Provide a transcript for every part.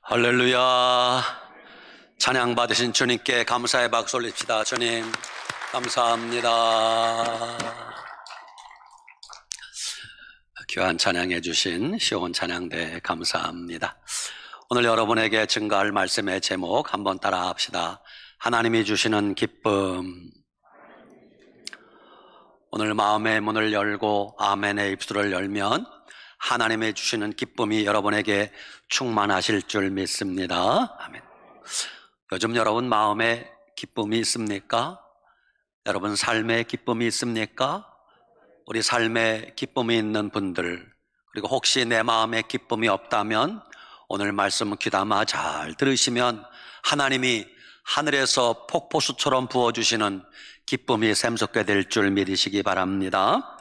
할렐루야. 찬양 받으신 주님께 감사의 박수 올립시다. 주님 감사합니다. 귀한 찬양해 주신 시온 찬양대 감사합니다. 오늘 여러분에게 증거할 말씀의 제목 한번 따라 합시다. 하나님이 주시는 기쁨. 오늘 마음의 문을 열고 아멘의 입술을 열면 하나님이 주시는 기쁨이 여러분에게 충만하실 줄 믿습니다. 아멘. 요즘 여러분 마음에 기쁨이 있습니까? 여러분 삶에 기쁨이 있습니까? 우리 삶에 기쁨이 있는 분들, 그리고 혹시 내 마음에 기쁨이 없다면 오늘 말씀 귀담아 잘 들으시면 하나님이 하늘에서 폭포수처럼 부어주시는 기쁨이 샘솟게 될 줄 믿으시기 바랍니다.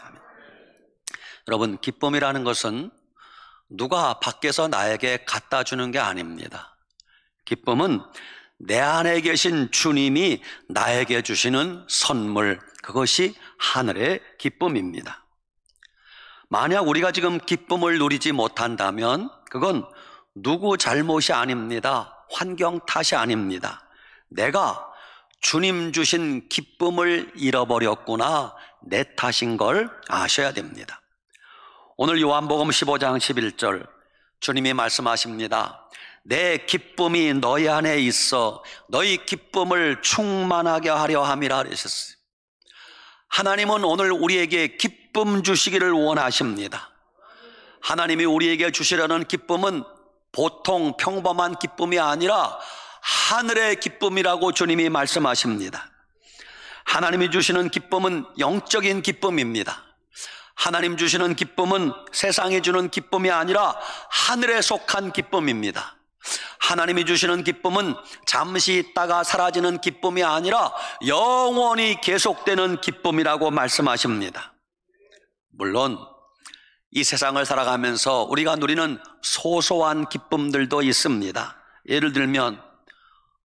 여러분, 기쁨이라는 것은 누가 밖에서 나에게 갖다 주는 게 아닙니다. 기쁨은 내 안에 계신 주님이 나에게 주시는 선물, 그것이 하늘의 기쁨입니다. 만약 우리가 지금 기쁨을 누리지 못한다면 그건 누구 잘못이 아닙니다. 환경 탓이 아닙니다. 내가 주님 주신 기쁨을 잃어버렸구나, 내 탓인 걸 아셔야 됩니다. 오늘 요한복음 15장 11절 주님이 말씀하십니다. 내 기쁨이 너희 안에 있어 너희 기쁨을 충만하게 하려 함이라 그러셨어요. 하나님은 오늘 우리에게 기쁨 주시기를 원하십니다. 하나님이 우리에게 주시려는 기쁨은 보통 평범한 기쁨이 아니라 하늘의 기쁨이라고 주님이 말씀하십니다. 하나님이 주시는 기쁨은 영적인 기쁨입니다. 하나님 주시는 기쁨은 세상이 주는 기쁨이 아니라 하늘에 속한 기쁨입니다. 하나님이 주시는 기쁨은 잠시 있다가 사라지는 기쁨이 아니라 영원히 계속되는 기쁨이라고 말씀하십니다. 물론 이 세상을 살아가면서 우리가 누리는 소소한 기쁨들도 있습니다. 예를 들면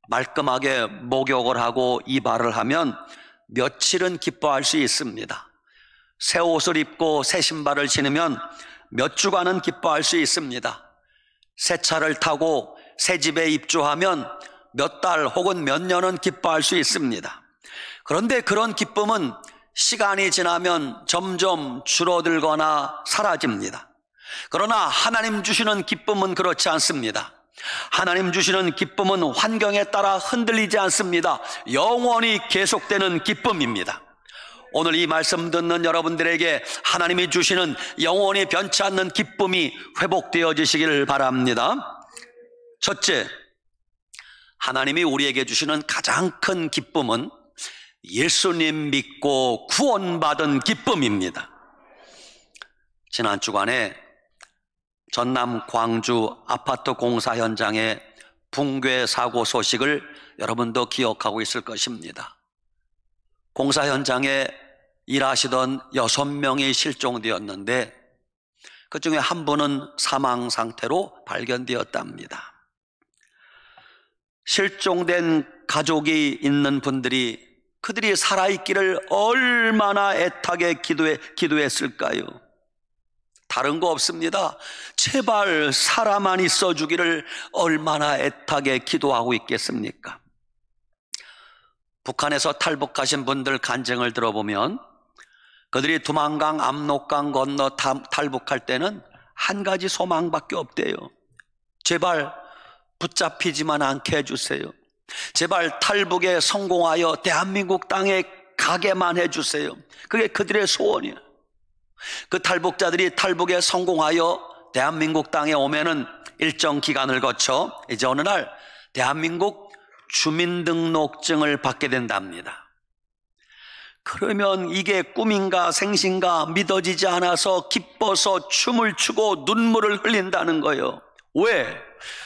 말끔하게 목욕을 하고 이발을 하면 며칠은 기뻐할 수 있습니다. 새 옷을 입고 새 신발을 신으면 몇 주간은 기뻐할 수 있습니다. 새 차를 타고 새 집에 입주하면 몇 달 혹은 몇 년은 기뻐할 수 있습니다. 그런데 그런 기쁨은 시간이 지나면 점점 줄어들거나 사라집니다. 그러나 하나님 주시는 기쁨은 그렇지 않습니다. 하나님 주시는 기쁨은 환경에 따라 흔들리지 않습니다. 영원히 계속되는 기쁨입니다. 오늘 이 말씀 듣는 여러분들에게 하나님이 주시는 영원히 변치 않는 기쁨이 회복되어지시기를 바랍니다. 첫째, 하나님이 우리에게 주시는 가장 큰 기쁨은 예수님 믿고 구원받은 기쁨입니다. 지난 주간에 전남 광주 아파트 공사 현장의 붕괴 사고 소식을 여러분도 기억하고 있을 것입니다. 공사 현장에 일하시던 6명이 실종되었는데 그 중에 한 분은 사망 상태로 발견되었답니다. 실종된 가족이 있는 분들이 그들이 살아있기를 얼마나 애타게 기도했을까요? 다른 거 없습니다. 제발 살아만 있어 주기를 얼마나 애타게 기도하고 있겠습니까? 북한에서 탈북하신 분들 간증을 들어보면 그들이 두만강, 압록강 건너 탈북할 때는 한 가지 소망밖에 없대요. 제발 붙잡히지만 않게 해주세요. 제발 탈북에 성공하여 대한민국 땅에 가게만 해주세요. 그게 그들의 소원이에요. 그 탈북자들이 탈북에 성공하여 대한민국 땅에 오면은 일정 기간을 거쳐 이제 어느 날 대한민국 주민등록증을 받게 된답니다. 그러면 이게 꿈인가 생신가 믿어지지 않아서 기뻐서 춤을 추고 눈물을 흘린다는 거예요. 왜?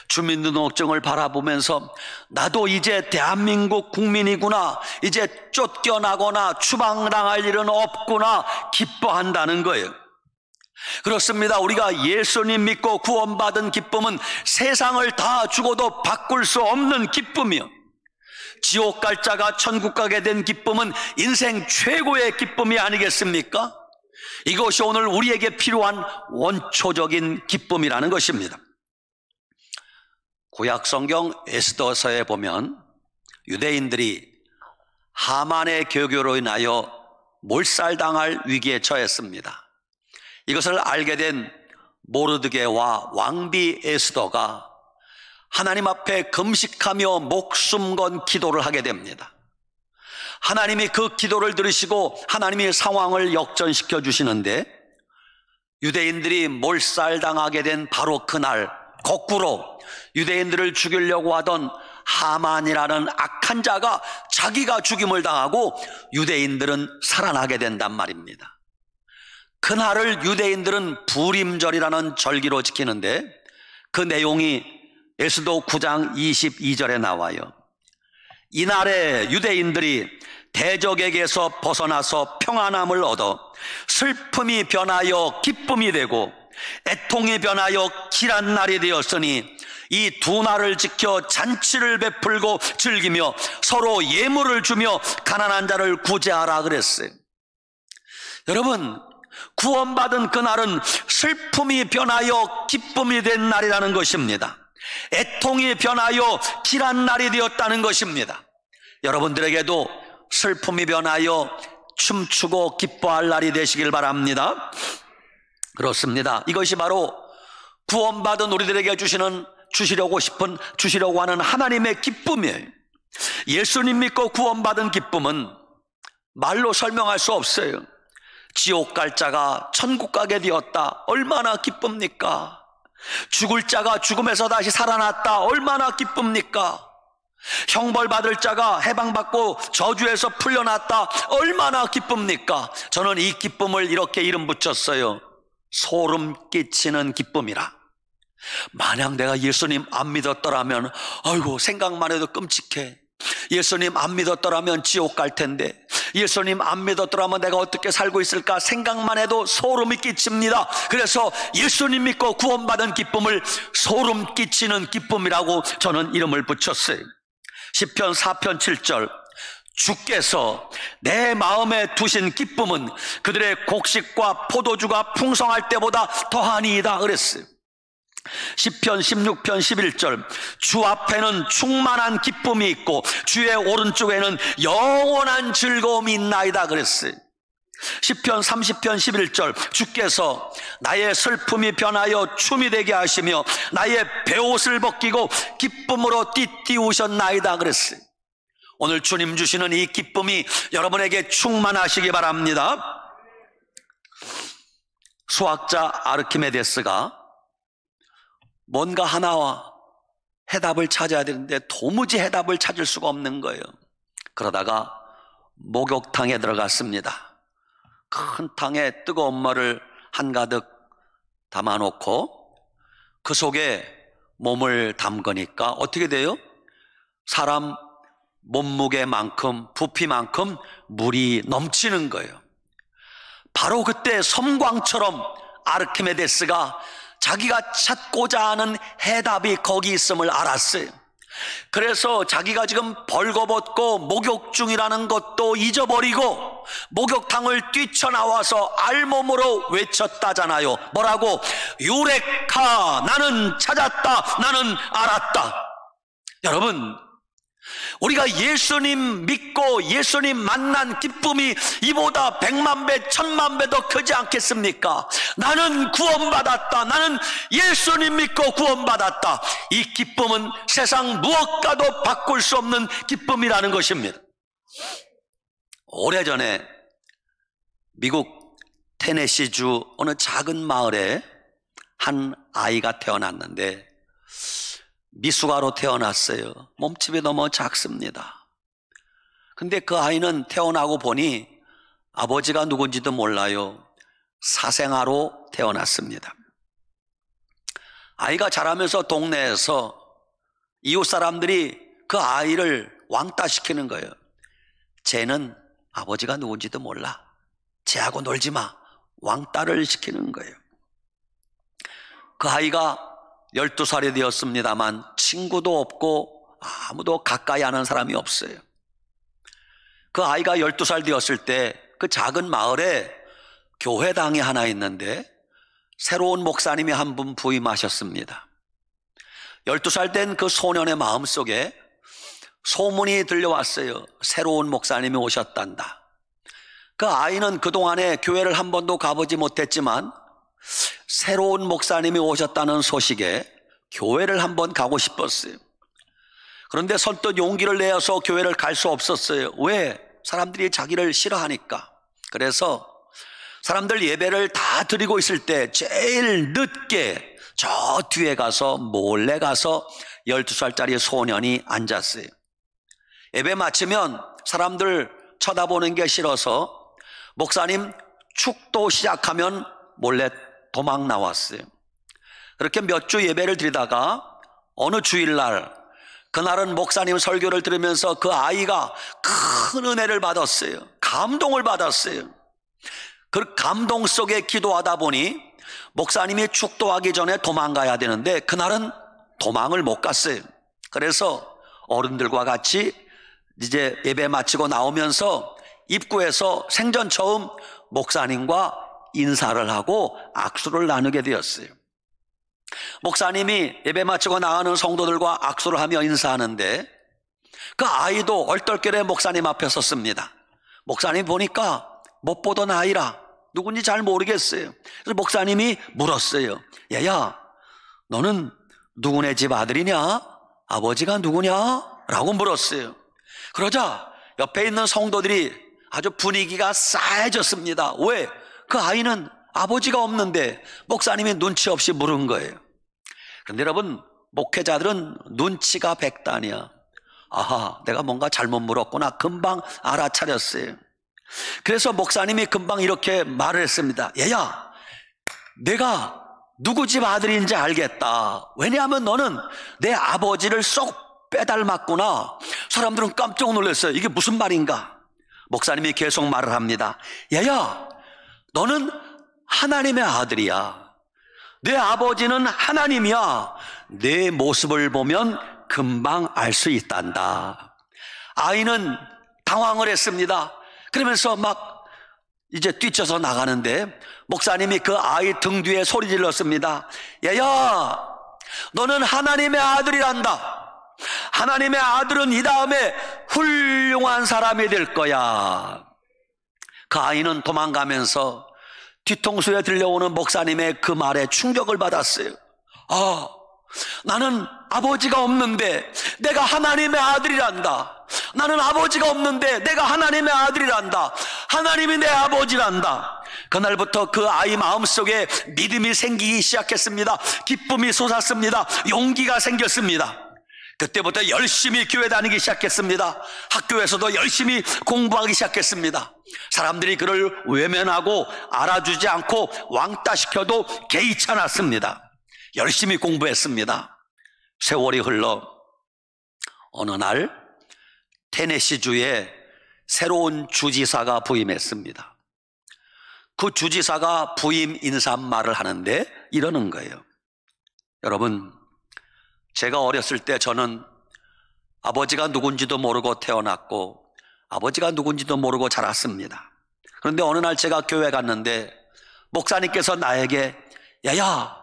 주민등록증을 바라보면서 나도 이제 대한민국 국민이구나, 이제 쫓겨나거나 추방당할 일은 없구나 기뻐한다는 거예요. 그렇습니다. 우리가 예수님 믿고 구원받은 기쁨은 세상을 다 주고도 바꿀 수 없는 기쁨이요, 지옥 갈 자가 천국 가게 된 기쁨은 인생 최고의 기쁨이 아니겠습니까? 이것이 오늘 우리에게 필요한 원초적인 기쁨이라는 것입니다. 구약 성경 에스더서에 보면 유대인들이 하만의 교교로 인하여 몰살당할 위기에 처했습니다. 이것을 알게 된 모르드게와 왕비 에스더가 하나님 앞에 금식하며 목숨 건 기도를 하게 됩니다. 하나님이 그 기도를 들으시고 하나님이 상황을 역전시켜 주시는데, 유대인들이 몰살당하게 된 바로 그날 거꾸로 유대인들을 죽이려고 하던 하만이라는 악한 자가 자기가 죽임을 당하고 유대인들은 살아나게 된단 말입니다. 그날을 유대인들은 부림절이라는 절기로 지키는데, 그 내용이 에스더 9장 22절에 나와요. 이날에 유대인들이 대적에게서 벗어나서 평안함을 얻어 슬픔이 변하여 기쁨이 되고 애통이 변하여 길한 날이 되었으니 이 두 날을 지켜 잔치를 베풀고 즐기며 서로 예물을 주며 가난한 자를 구제하라 그랬어요. 여러분, 구원받은 그날은 슬픔이 변하여 기쁨이 된 날이라는 것입니다. 애통이 변하여 길한 날이 되었다는 것입니다. 여러분들에게도 슬픔이 변하여 춤추고 기뻐할 날이 되시길 바랍니다. 그렇습니다. 이것이 바로 구원받은 우리들에게 주시려고 하는 하나님의 기쁨이에요. 예수님 믿고 구원받은 기쁨은 말로 설명할 수 없어요. 지옥 갈 자가 천국 가게 되었다, 얼마나 기쁩니까? 죽을 자가 죽음에서 다시 살아났다, 얼마나 기쁩니까? 형벌 받을 자가 해방받고 저주에서 풀려났다, 얼마나 기쁩니까? 저는 이 기쁨을 이렇게 이름 붙였어요. 소름 끼치는 기쁨이라. 만약 내가 예수님 안 믿었더라면, 아이고 생각만 해도 끔찍해. 예수님 안 믿었더라면 지옥 갈 텐데, 예수님 안 믿었더라면 내가 어떻게 살고 있을까 생각만 해도 소름이 끼칩니다. 그래서 예수님 믿고 구원받은 기쁨을 소름 끼치는 기쁨이라고 저는 이름을 붙였어요. 시편 4편 7절, 주께서 내 마음에 두신 기쁨은 그들의 곡식과 포도주가 풍성할 때보다 더하니이다 그랬어요. 시편 16편 11절, 주 앞에는 충만한 기쁨이 있고 주의 오른쪽에는 영원한 즐거움이 있나이다 그랬어요. 시편 30편 11절, 주께서 나의 슬픔이 변하여 춤이 되게 하시며 나의 베옷을 벗기고 기쁨으로 띠띠우셨나이다 그랬어요. 오늘 주님 주시는 이 기쁨이 여러분에게 충만하시기 바랍니다. 수학자 아르키메데스가 뭔가 하나와 해답을 찾아야 되는데 도무지 해답을 찾을 수가 없는 거예요. 그러다가 목욕탕에 들어갔습니다. 큰 탕에 뜨거운 물을 한가득 담아놓고 그 속에 몸을 담그니까 어떻게 돼요? 사람 몸무게만큼, 부피만큼 물이 넘치는 거예요. 바로 그때 섬광처럼 아르키메데스가 자기가 찾고자 하는 해답이 거기 있음을 알았어요. 그래서 자기가 지금 벌거벗고 목욕 중이라는 것도 잊어버리고 목욕탕을 뛰쳐나와서 알몸으로 외쳤다잖아요. 뭐라고? 유레카, 나는 찾았다, 나는 알았다. 여러분, 우리가 예수님 믿고 예수님 만난 기쁨이 이보다 100만 배, 1000만 배 더 크지 않겠습니까? 나는 구원받았다, 나는 예수님 믿고 구원받았다. 이 기쁨은 세상 무엇과도 바꿀 수 없는 기쁨이라는 것입니다. 오래전에 미국 테네시주 어느 작은 마을에 한 아이가 태어났는데 미숙아로 태어났어요. 몸집이 너무 작습니다. 근데 그 아이는 태어나고 보니 아버지가 누군지도 몰라요. 사생아로 태어났습니다. 아이가 자라면서 동네에서 이웃 사람들이 그 아이를 왕따시키는 거예요. 쟤는 아버지가 누군지도 몰라, 쟤하고 놀지 마, 왕따를 시키는 거예요. 그 아이가 12살이 되었습니다만 친구도 없고 아무도 가까이 하는 사람이 없어요. 그 아이가 12살 되었을 때 그 작은 마을에 교회당이 하나 있는데 새로운 목사님이 한 분 부임하셨습니다. 12살 된 그 소년의 마음속에 소문이 들려왔어요. 새로운 목사님이 오셨단다. 그 아이는 그동안에 교회를 한 번도 가보지 못했지만 새로운 목사님이 오셨다는 소식에 교회를 한번 가고 싶었어요. 그런데 선뜻 용기를 내어서 교회를 갈 수 없었어요. 왜? 사람들이 자기를 싫어하니까. 그래서 사람들 예배를 다 드리고 있을 때 제일 늦게 저 뒤에 가서 몰래 가서 12살짜리 소년이 앉았어요. 예배 마치면 사람들 쳐다보는 게 싫어서 목사님 축도 시작하면 몰래 도망 나왔어요. 그렇게 몇 주 예배를 드리다가 어느 주일날, 그날은 목사님 설교를 들으면서 그 아이가 큰 은혜를 받았어요. 감동을 받았어요. 그 감동 속에 기도하다 보니 목사님이 축도하기 전에 도망가야 되는데 그날은 도망을 못 갔어요. 그래서 어른들과 같이 이제 예배 마치고 나오면서 입구에서 생전 처음 목사님과 인사를 하고 악수를 나누게 되었어요. 목사님이 예배 마치고 나가는 성도들과 악수를 하며 인사하는데 그 아이도 얼떨결에 목사님 앞에 섰습니다. 목사님 보니까 못 보던 아이라 누군지 잘 모르겠어요. 그래서 목사님이 물었어요. 얘야, 너는 누구네 집 아들이냐? 아버지가 누구냐? 라고 물었어요. 그러자 옆에 있는 성도들이 아주 분위기가 싸해졌습니다. 왜? 그 아이는 아버지가 없는데 목사님이 눈치 없이 물은 거예요. 그런데 여러분, 목회자들은 눈치가 백단이야. 아하, 내가 뭔가 잘못 물었구나. 금방 알아차렸어요. 그래서 목사님이 금방 이렇게 말을 했습니다. 얘야, 내가 누구 집 아들인지 알겠다. 왜냐하면 너는 내 아버지를 쏙 빼닮았구나. 사람들은 깜짝 놀랐어요. 이게 무슨 말인가? 목사님이 계속 말을 합니다. 얘야, 너는 하나님의 아들이야. 내 아버지는 하나님이야. 내 모습을 보면 금방 알 수 있단다. 아이는 당황을 했습니다. 그러면서 막 이제 뛰쳐서 나가는데 목사님이 그 아이 등 뒤에 소리 질렀습니다. 얘야, 너는 하나님의 아들이란다. 하나님의 아들은 이 다음에 훌륭한 사람이 될 거야. 그 아이는 도망가면서 뒤통수에 들려오는 목사님의 그 말에 충격을 받았어요. 아, 나는 아버지가 없는데 내가 하나님의 아들이란다. 나는 아버지가 없는데 내가 하나님의 아들이란다. 하나님이 내 아버지란다. 그날부터 그 아이 마음속에 믿음이 생기기 시작했습니다. 기쁨이 솟았습니다. 용기가 생겼습니다. 그때부터 열심히 교회 다니기 시작했습니다. 학교에서도 열심히 공부하기 시작했습니다. 사람들이 그를 외면하고 알아주지 않고 왕따시켜도 개의치 않았습니다. 열심히 공부했습니다. 세월이 흘러 어느 날 테네시주에 새로운 주지사가 부임했습니다. 그 주지사가 부임 인사말을 하는데 이러는 거예요. 여러분, 제가 어렸을 때 저는 아버지가 누군지도 모르고 태어났고 아버지가 누군지도 모르고 자랐습니다. 그런데 어느 날 제가 교회 갔는데 목사님께서 나에게 야야,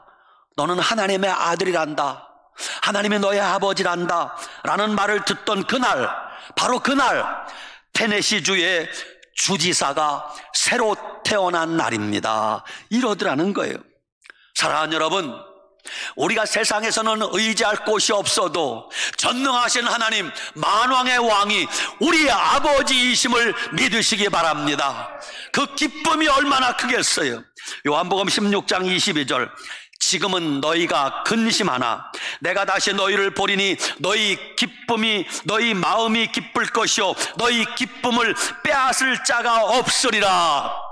너는 하나님의 아들이란다. 하나님이 너의 아버지란다 라는 말을 듣던 그날, 바로 그날 테네시주의 주지사가 새로 태어난 날입니다. 이러더라는 거예요. 사랑하는 여러분, 우리가 세상에서는 의지할 곳이 없어도 전능하신 하나님 만왕의 왕이 우리의 아버지이심을 믿으시기 바랍니다. 그 기쁨이 얼마나 크겠어요. 요한복음 16장 22절, 지금은 너희가 근심하나 내가 다시 너희를 보리니 너희 마음이 기쁠 것이요 너희 기쁨을 빼앗을 자가 없으리라.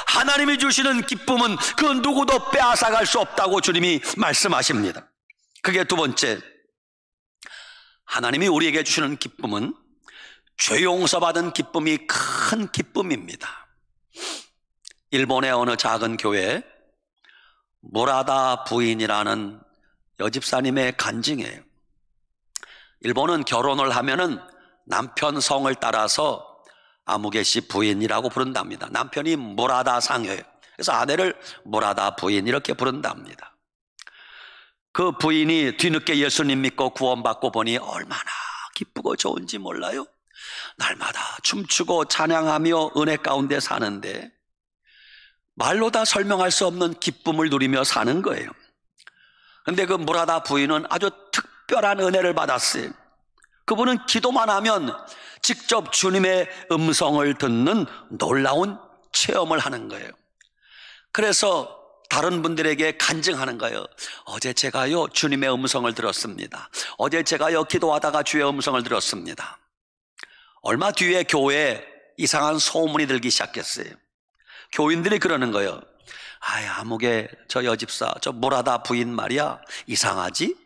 하나님이 주시는 기쁨은 그 누구도 빼앗아갈 수 없다고 주님이 말씀하십니다. 그게 두 번째, 하나님이 우리에게 주시는 기쁨은 죄 용서받은 기쁨이 큰 기쁨입니다. 일본의 어느 작은 교회 무라다 부인이라는 여집사님의 간증이에요. 일본은 결혼을 하면은 남편 성을 따라서 아무개씨 부인이라고 부른답니다. 남편이 무라다 상여예요. 그래서 아내를 무라다 부인 이렇게 부른답니다. 그 부인이 뒤늦게 예수님 믿고 구원받고 보니 얼마나 기쁘고 좋은지 몰라요? 날마다 춤추고 찬양하며 은혜 가운데 사는데 말로 다 설명할 수 없는 기쁨을 누리며 사는 거예요. 근데 그 무라다 부인은 아주 특별한 은혜를 받았어요. 그분은 기도만 하면 직접 주님의 음성을 듣는 놀라운 체험을 하는 거예요. 그래서 다른 분들에게 간증하는 거예요. 어제 제가요 주님의 음성을 들었습니다. 어제 제가요 기도하다가 주의 음성을 들었습니다. 얼마 뒤에 교회에 이상한 소문이 들기 시작했어요. 교인들이 그러는 거예요. 아무개 저 여집사 저 무라다 부인 말이야 이상하지?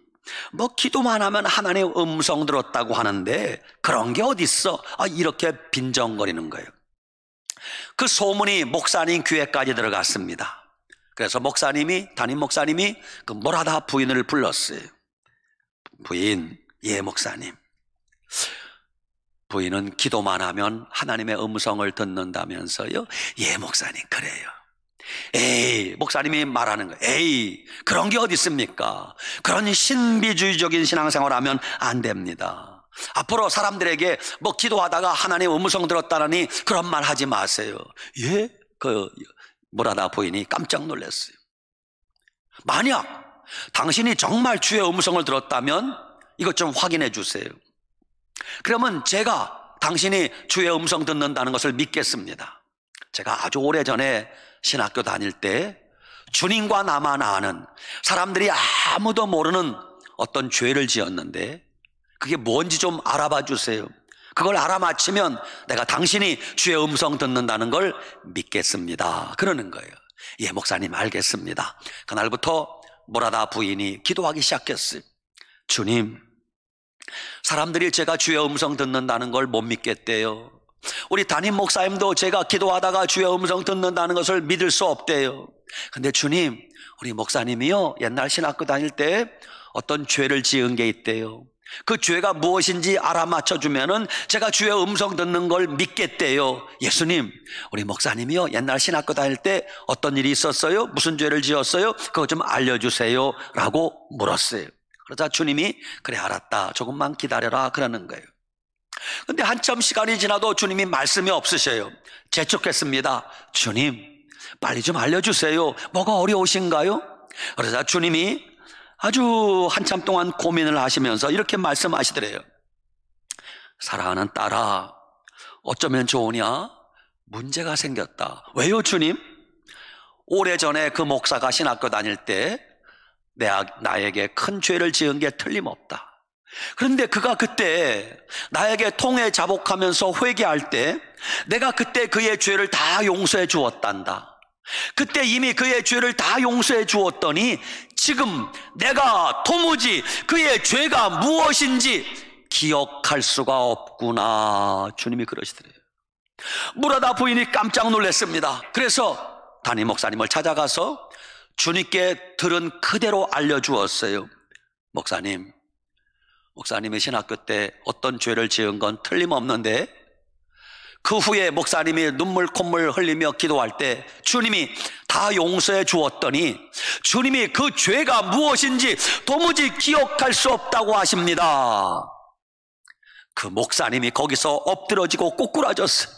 뭐 기도만 하면 하나님의 음성 들었다고 하는데 그런 게 어딨어? 이렇게 빈정거리는 거예요. 그 소문이 목사님 귀에까지 들어갔습니다. 그래서 담임 목사님이 그 무라다 부인을 불렀어요. 부인, 예 목사님, 부인은 기도만 하면 하나님의 음성을 듣는다면서요? 예 목사님, 그래요. 에이, 목사님이 말하는 거예요. 에이, 그런 게 어디 있습니까? 그런 신비주의적인 신앙생활 하면 안 됩니다. 앞으로 사람들에게 뭐 기도하다가 하나님의 음성 들었다니 그런 말 하지 마세요. 예? 그 무라다 부인이 깜짝 놀랐어요. 만약 당신이 정말 주의 음성을 들었다면 이것 좀 확인해 주세요. 그러면 제가 당신이 주의 음성 듣는다는 것을 믿겠습니다. 제가 아주 오래전에 신학교 다닐 때 주님과 나만 아는, 사람들이 아무도 모르는 어떤 죄를 지었는데 그게 뭔지 좀 알아봐 주세요. 그걸 알아맞히면 내가 당신이 주의 음성 듣는다는 걸 믿겠습니다. 그러는 거예요. 예 목사님 알겠습니다. 그날부터 무라다 부인이 기도하기 시작했어요. 주님, 사람들이 제가 주의 음성 듣는다는 걸 못 믿겠대요. 우리 담임 목사님도 제가 기도하다가 주의 음성 듣는다는 것을 믿을 수 없대요. 근데 주님, 우리 목사님이요 옛날 신학교 다닐 때 어떤 죄를 지은 게 있대요. 그 죄가 무엇인지 알아맞혀 주면은 제가 주의 음성 듣는 걸 믿겠대요. 예수님, 우리 목사님이요 옛날 신학교 다닐 때 어떤 일이 있었어요? 무슨 죄를 지었어요? 그거 좀 알려주세요 라고 물었어요. 그러자 주님이 그래 알았다, 조금만 기다려라 그러는 거예요. 근데 한참 시간이 지나도 주님이 말씀이 없으셔요. 재촉했습니다. 주님, 빨리 좀 알려주세요. 뭐가 어려우신가요? 그러자 주님이 아주 한참 동안 고민을 하시면서 이렇게 말씀하시더래요. 사랑하는 딸아, 어쩌면 좋으냐? 문제가 생겼다. 왜요 주님? 오래전에 그 목사가 신학교 다닐 때 나에게 큰 죄를 지은 게 틀림없다. 그런데 그가 그때 나에게 통해 자복하면서 회개할 때 내가 그때 그의 죄를 다 용서해 주었단다. 그때 이미 그의 죄를 다 용서해 주었더니 지금 내가 도무지 그의 죄가 무엇인지 기억할 수가 없구나. 주님이 그러시더래요. 무라다 부인이 깜짝 놀랐습니다. 그래서 담임 목사님을 찾아가서 주님께 들은 그대로 알려주었어요. 목사님이 신학교 때 어떤 죄를 지은 건 틀림없는데 그 후에 목사님이 눈물 콧물 흘리며 기도할 때 주님이 다 용서해 주었더니 주님이 그 죄가 무엇인지 도무지 기억할 수 없다고 하십니다. 그 목사님이 거기서 엎드러지고 꼬꾸라졌어요.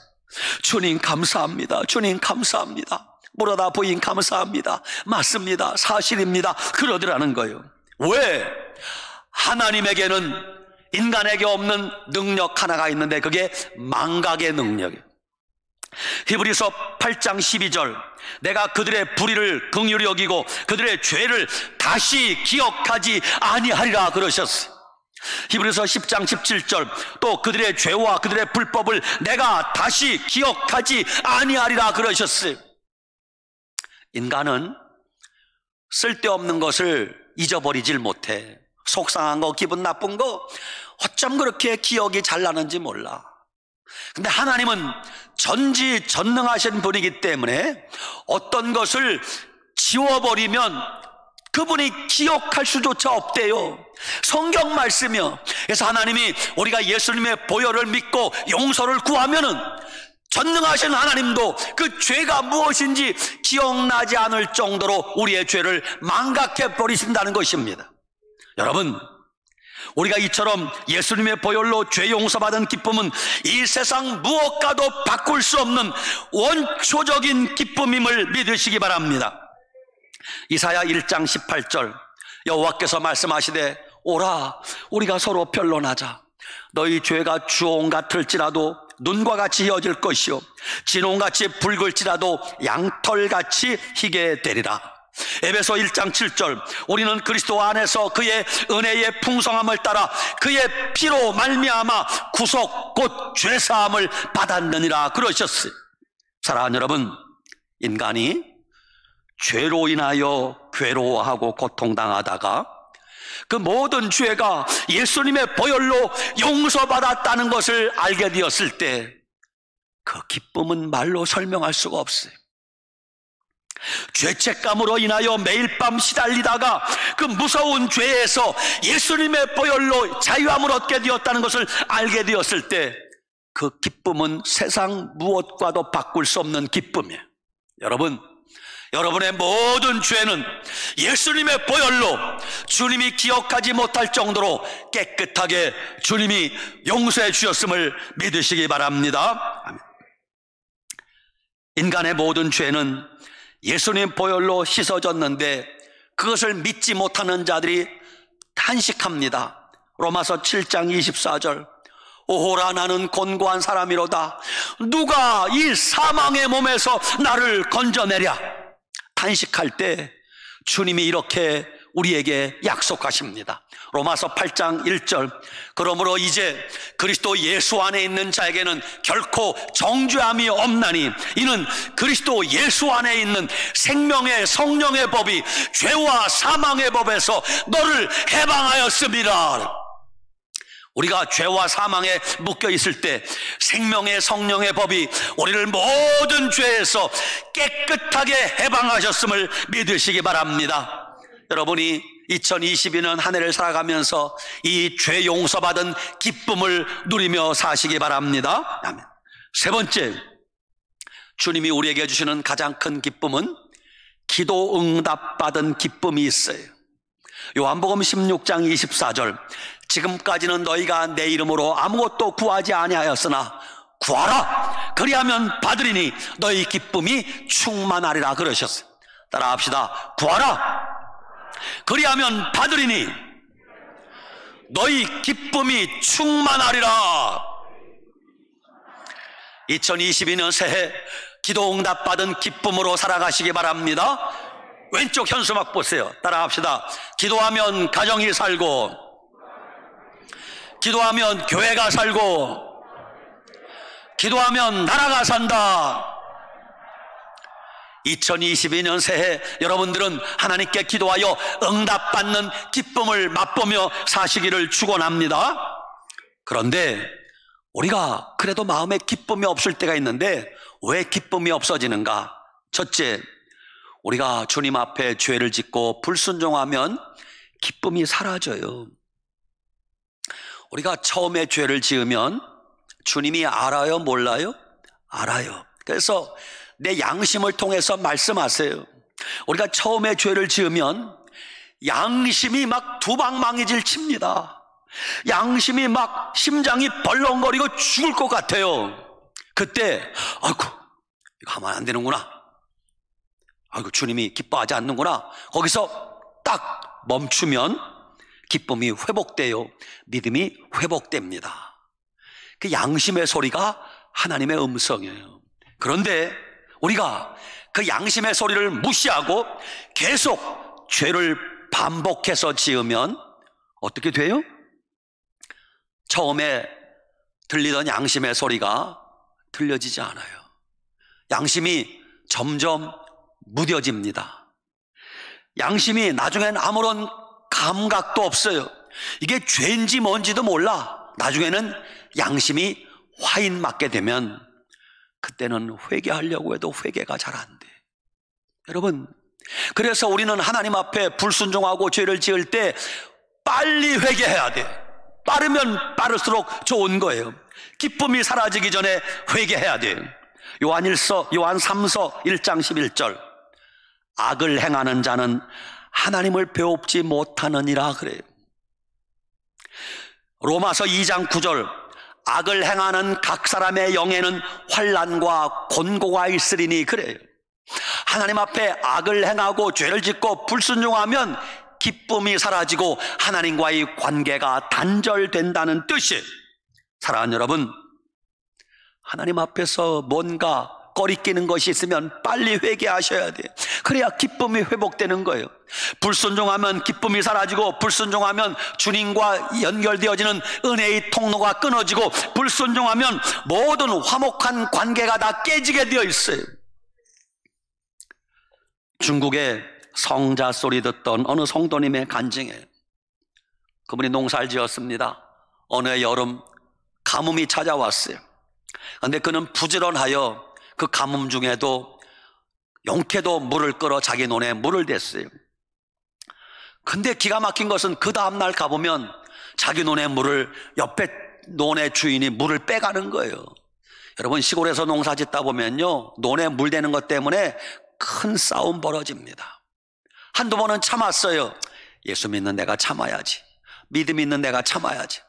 주님 감사합니다. 주님 감사합니다. 무라다 부인 감사합니다. 맞습니다. 사실입니다. 그러더라는 거예요. 왜? 하나님에게는 인간에게 없는 능력 하나가 있는데 그게 망각의 능력이에요. 히브리서 8장 12절, 내가 그들의 불의를 긍휼히 여기고 그들의 죄를 다시 기억하지 아니하리라 그러셨어요. 히브리서 10장 17절, 또 그들의 죄와 그들의 불법을 내가 다시 기억하지 아니하리라 그러셨어요. 인간은 쓸데없는 것을 잊어버리질 못해. 속상한 거, 기분 나쁜 거 어쩜 그렇게 기억이 잘 나는지 몰라. 근데 하나님은 전지전능하신 분이기 때문에 어떤 것을 지워버리면 그분이 기억할 수조차 없대요. 성경 말씀이요. 그래서 하나님이 우리가 예수님의 보혈을 믿고 용서를 구하면은 전능하신 하나님도 그 죄가 무엇인지 기억나지 않을 정도로 우리의 죄를 망각해 버리신다는 것입니다. 여러분, 우리가 이처럼 예수님의 보혈로 죄 용서받은 기쁨은 이 세상 무엇과도 바꿀 수 없는 원초적인 기쁨임을 믿으시기 바랍니다. 이사야 1장 18절, 여호와께서 말씀하시되 오라 우리가 서로 변론하자. 너희 죄가 주홍 같을지라도 눈과 같이 휘어질 것이요 진홍같이 붉을지라도 양털같이 희게 되리라. 에베소 1장 7절, 우리는 그리스도 안에서 그의 은혜의 풍성함을 따라 그의 피로 말미암아 구속 곧 죄사함을 받았느니라 그러셨어요. 사랑하는 여러분, 인간이 죄로 인하여 괴로워하고 고통당하다가 그 모든 죄가 예수님의 보혈로 용서받았다는 것을 알게 되었을 때 그 기쁨은 말로 설명할 수가 없어요. 죄책감으로 인하여 매일 밤 시달리다가 그 무서운 죄에서 예수님의 보혈로 자유함을 얻게 되었다는 것을 알게 되었을 때 그 기쁨은 세상 무엇과도 바꿀 수 없는 기쁨이에요. 여러분, 여러분의 모든 죄는 예수님의 보혈로 주님이 기억하지 못할 정도로 깨끗하게 주님이 용서해 주셨음을 믿으시기 바랍니다. 인간의 모든 죄는 예수님 보혈로 씻어졌는데 그것을 믿지 못하는 자들이 탄식합니다. 로마서 7장 24절, 오호라 나는 곤고한 사람이로다. 누가 이 사망의 몸에서 나를 건져내랴. 탄식할 때 주님이 이렇게 우리에게 약속하십니다. 로마서 8장 1절, 그러므로 이제 그리스도 예수 안에 있는 자에게는 결코 정죄함이 없나니 이는 그리스도 예수 안에 있는 생명의 성령의 법이 죄와 사망의 법에서 너를 해방하였습니다. 우리가 죄와 사망에 묶여 있을 때 생명의 성령의 법이 우리를 모든 죄에서 깨끗하게 해방하셨음을 믿으시기 바랍니다. 여러분이 2022년 한 해를 살아가면서 이 죄 용서받은 기쁨을 누리며 사시기 바랍니다. 아멘. 세 번째, 주님이 우리에게 주시는 가장 큰 기쁨은 기도 응답받은 기쁨이 있어요. 요한복음 16장 24절, 지금까지는 너희가 내 이름으로 아무것도 구하지 아니하였으나 구하라 그리하면 받으리니 너희 기쁨이 충만하리라 그러셨어요. 따라합시다. 구하라 그리하면 받으리니 너희 기쁨이 충만하리라. 2022년 새해 기도 응답받은 기쁨으로 살아가시기 바랍니다. 왼쪽 현수막 보세요. 따라합시다. 기도하면 가정이 살고, 기도하면 교회가 살고, 기도하면 나라가 산다. 2022년 새해 여러분들은 하나님께 기도하여 응답받는 기쁨을 맛보며 사시기를 축원합니다. 그런데 우리가 그래도 마음에 기쁨이 없을 때가 있는데 왜 기쁨이 없어지는가? 첫째, 우리가 주님 앞에 죄를 짓고 불순종하면 기쁨이 사라져요. 우리가 처음에 죄를 지으면 주님이 알아요, 몰라요? 알아요. 그래서 내 양심을 통해서 말씀하세요. 우리가 처음에 죄를 지으면 양심이 막 두방망이질 칩니다. 양심이 막 심장이 벌렁거리고 죽을 것 같아요. 그때 아이고 이거 하면 안 되는구나, 아이고 주님이 기뻐하지 않는구나, 거기서 딱 멈추면 기쁨이 회복돼요. 믿음이 회복됩니다. 그 양심의 소리가 하나님의 음성이에요. 그런데 우리가 그 양심의 소리를 무시하고 계속 죄를 반복해서 지으면 어떻게 돼요? 처음에 들리던 양심의 소리가 들려지지 않아요. 양심이 점점 무뎌집니다. 양심이 나중엔 아무런 감각도 없어요. 이게 죄인지 뭔지도 몰라. 나중에는 양심이 화인 맞게 되면 그때는 회개하려고 해도 회개가 잘 안 돼. 여러분, 그래서 우리는 하나님 앞에 불순종하고 죄를 지을 때 빨리 회개해야 돼. 빠르면 빠를수록 좋은 거예요. 기쁨이 사라지기 전에 회개해야 돼. 요한 3서 1장 11절, 악을 행하는 자는 하나님을 배웁지 못하느니라 그래요. 로마서 2장 9절, 악을 행하는 각 사람의 영에는 환난과 곤고가 있으리니, 그래요. 하나님 앞에 악을 행하고 죄를 짓고 불순종하면 기쁨이 사라지고 하나님과의 관계가 단절된다는 뜻이. 사랑하는 여러분, 하나님 앞에서 뭔가 꺼리끼는 것이 있으면 빨리 회개하셔야 돼요. 그래야 기쁨이 회복되는 거예요. 불순종하면 기쁨이 사라지고, 불순종하면 주님과 연결되어지는 은혜의 통로가 끊어지고, 불순종하면 모든 화목한 관계가 다 깨지게 되어 있어요. 중국의 성자 소리 듣던 어느 성도님의 간증에, 그분이 농사를 지었습니다. 어느 여름 가뭄이 찾아왔어요. 그런데 그는 부지런하여 그 가뭄 중에도 용케도 물을 끌어 자기 논에 물을 댔어요. 근데 기가 막힌 것은 그 다음날 가보면 자기 논의 물을 옆에 논의 주인이 물을 빼가는 거예요. 여러분, 시골에서 농사 짓다 보면요, 논에 물 대는 것 때문에 큰 싸움 벌어집니다. 한두 번은 참았어요. 예수 믿는 내가 참아야지, 믿음 있는 내가 참아야지.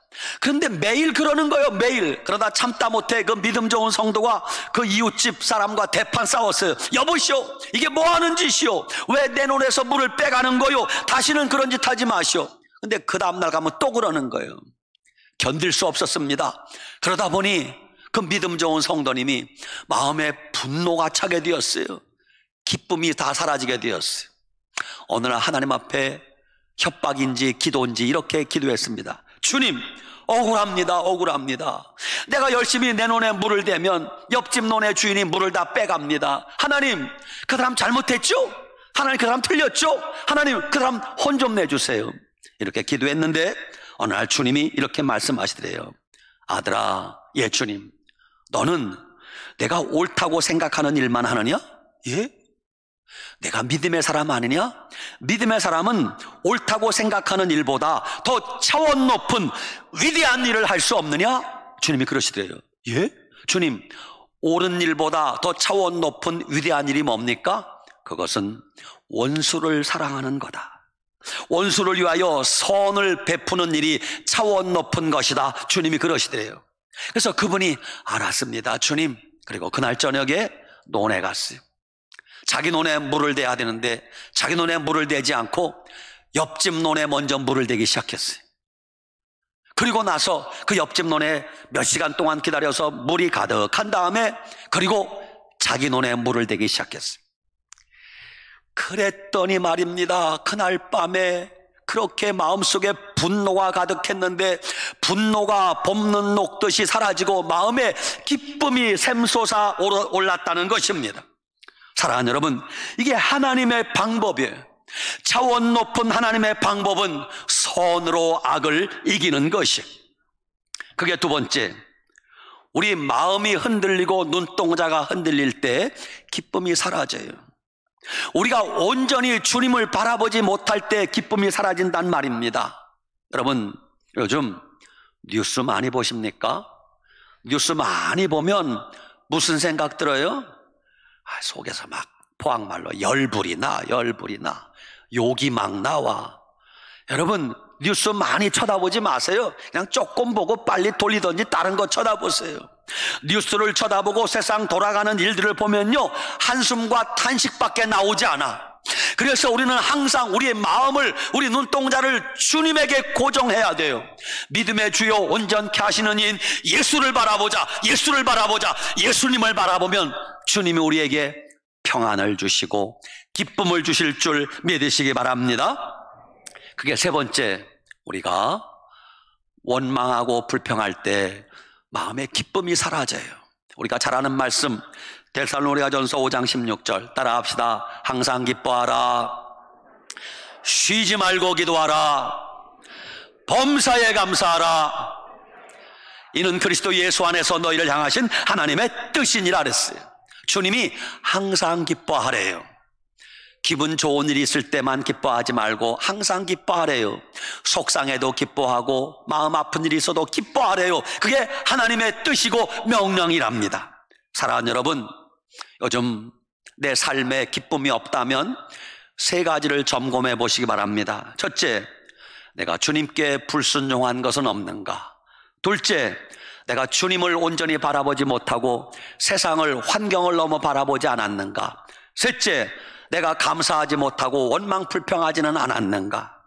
그런데 매일 그러는 거예요. 매일. 그러다 참다 못해 그 믿음 좋은 성도가 그 이웃집 사람과 대판 싸웠어요. 여보시오, 이게 뭐 하는 짓이오? 왜 내 논에서 물을 빼가는 거요? 다시는 그런 짓 하지 마시오. 근데 그 다음날 가면 또 그러는 거예요. 견딜 수 없었습니다. 그러다 보니 그 믿음 좋은 성도님이 마음에 분노가 차게 되었어요. 기쁨이 다 사라지게 되었어요. 어느 날 하나님 앞에 협박인지 기도인지 이렇게 기도했습니다. 주님, 억울합니다. 억울합니다. 내가 열심히 내 논에 물을 대면 옆집 논의 주인이 물을 다 빼갑니다. 하나님, 그 사람 잘못했죠? 하나님, 그 사람 틀렸죠? 하나님, 그 사람 혼 좀 내주세요. 이렇게 기도했는데 어느 날 주님이 이렇게 말씀하시더래요. 아들아, 예 주님, 너는 내가 옳다고 생각하는 일만 하느냐? 예? 내가 믿음의 사람 아니냐? 믿음의 사람은 옳다고 생각하는 일보다 더 차원 높은 위대한 일을 할 수 없느냐? 주님이 그러시더래요. 예? 주님, 옳은 일보다 더 차원 높은 위대한 일이 뭡니까? 그것은 원수를 사랑하는 거다. 원수를 위하여 선을 베푸는 일이 차원 높은 것이다. 주님이 그러시더래요. 그래서 그분이 알았습니다, 주님. 그리고 그날 저녁에 논에 갔어요. 자기 논에 물을 대야 되는데 자기 논에 물을 대지 않고 옆집 논에 먼저 물을 대기 시작했어요. 그리고 나서 그 옆집 논에 몇 시간 동안 기다려서 물이 가득한 다음에 그리고 자기 논에 물을 대기 시작했어요. 그랬더니 말입니다, 그날 밤에 그렇게 마음속에 분노가 가득했는데 분노가 봄눈 녹듯이 사라지고 마음에 기쁨이 샘솟아 올랐다는 것입니다. 사랑하는 여러분, 이게 하나님의 방법이에요. 차원 높은 하나님의 방법은 선으로 악을 이기는 것이. 그게 두 번째, 우리 마음이 흔들리고 눈동자가 흔들릴 때 기쁨이 사라져요. 우리가 온전히 주님을 바라보지 못할 때 기쁨이 사라진단 말입니다. 여러분, 요즘 뉴스 많이 보십니까? 뉴스 많이 보면 무슨 생각 들어요? 속에서 막 포항말로 열불이 나, 욕이 막 나와. 여러분, 뉴스 많이 쳐다보지 마세요. 그냥 조금 보고 빨리 돌리든지 다른 거 쳐다보세요. 뉴스를 쳐다보고 세상 돌아가는 일들을 보면요, 한숨과 탄식밖에 나오지 않아. 그래서 우리는 항상 우리의 마음을, 우리 눈동자를 주님에게 고정해야 돼요. 믿음의 주요 온전케 하시는 이인 예수를 바라보자, 예수를 바라보자. 예수님을 바라보면 주님이 우리에게 평안을 주시고 기쁨을 주실 줄 믿으시기 바랍니다. 그게 세 번째, 우리가 원망하고 불평할 때 마음의 기쁨이 사라져요. 우리가 잘 아는 말씀, 데살로니가전서 5장 16절 따라합시다. 항상 기뻐하라, 쉬지 말고 기도하라, 범사에 감사하라. 이는 그리스도 예수 안에서 너희를 향하신 하나님의 뜻이니라 그랬어요. 주님이 항상 기뻐하래요. 기분 좋은 일이 있을 때만 기뻐하지 말고 항상 기뻐하래요. 속상해도 기뻐하고 마음 아픈 일이 있어도 기뻐하래요. 그게 하나님의 뜻이고 명령이랍니다. 사랑하는 여러분, 요즘 내 삶에 기쁨이 없다면 세 가지를 점검해 보시기 바랍니다. 첫째, 내가 주님께 불순종한 것은 없는가? 둘째, 내가 주님을 온전히 바라보지 못하고 세상을, 환경을 너무 바라보지 않았는가? 셋째, 내가 감사하지 못하고 원망 불평하지는 않았는가?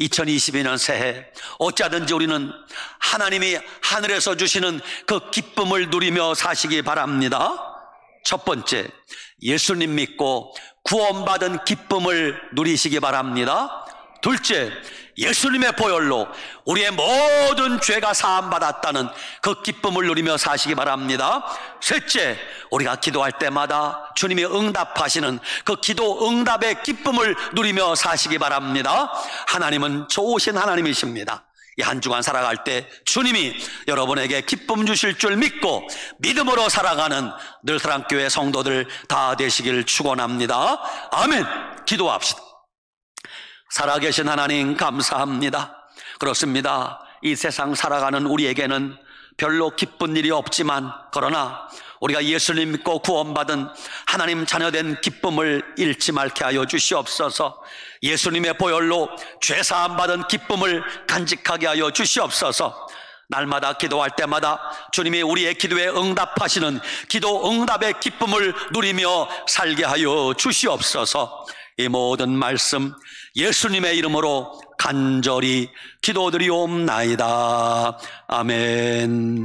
2022년 새해 어찌하든지 우리는 하나님이 하늘에서 주시는 그 기쁨을 누리며 사시기 바랍니다. 첫 번째, 예수님 믿고 구원받은 기쁨을 누리시기 바랍니다. 둘째, 예수님의 보혈로 우리의 모든 죄가 사함받았다는 그 기쁨을 누리며 사시기 바랍니다. 셋째, 우리가 기도할 때마다 주님이 응답하시는 그 기도 응답의 기쁨을 누리며 사시기 바랍니다. 하나님은 좋으신 하나님이십니다. 이 한 주간 살아갈 때 주님이 여러분에게 기쁨 주실 줄 믿고 믿음으로 살아가는 늘사랑교회 성도들 다 되시길 축원합니다. 아멘. 기도합시다. 살아계신 하나님 감사합니다. 그렇습니다. 이 세상 살아가는 우리에게는 별로 기쁜 일이 없지만, 그러나 우리가 예수님 믿고 구원받은 하나님 자녀된 기쁨을 잃지 말게 하여 주시옵소서. 예수님의 보혈로 죄사함 받은 기쁨을 간직하게 하여 주시옵소서. 날마다 기도할 때마다 주님이 우리의 기도에 응답하시는 기도 응답의 기쁨을 누리며 살게 하여 주시옵소서. 이 모든 말씀 예수님의 이름으로 간절히 기도드리옵나이다. 아멘.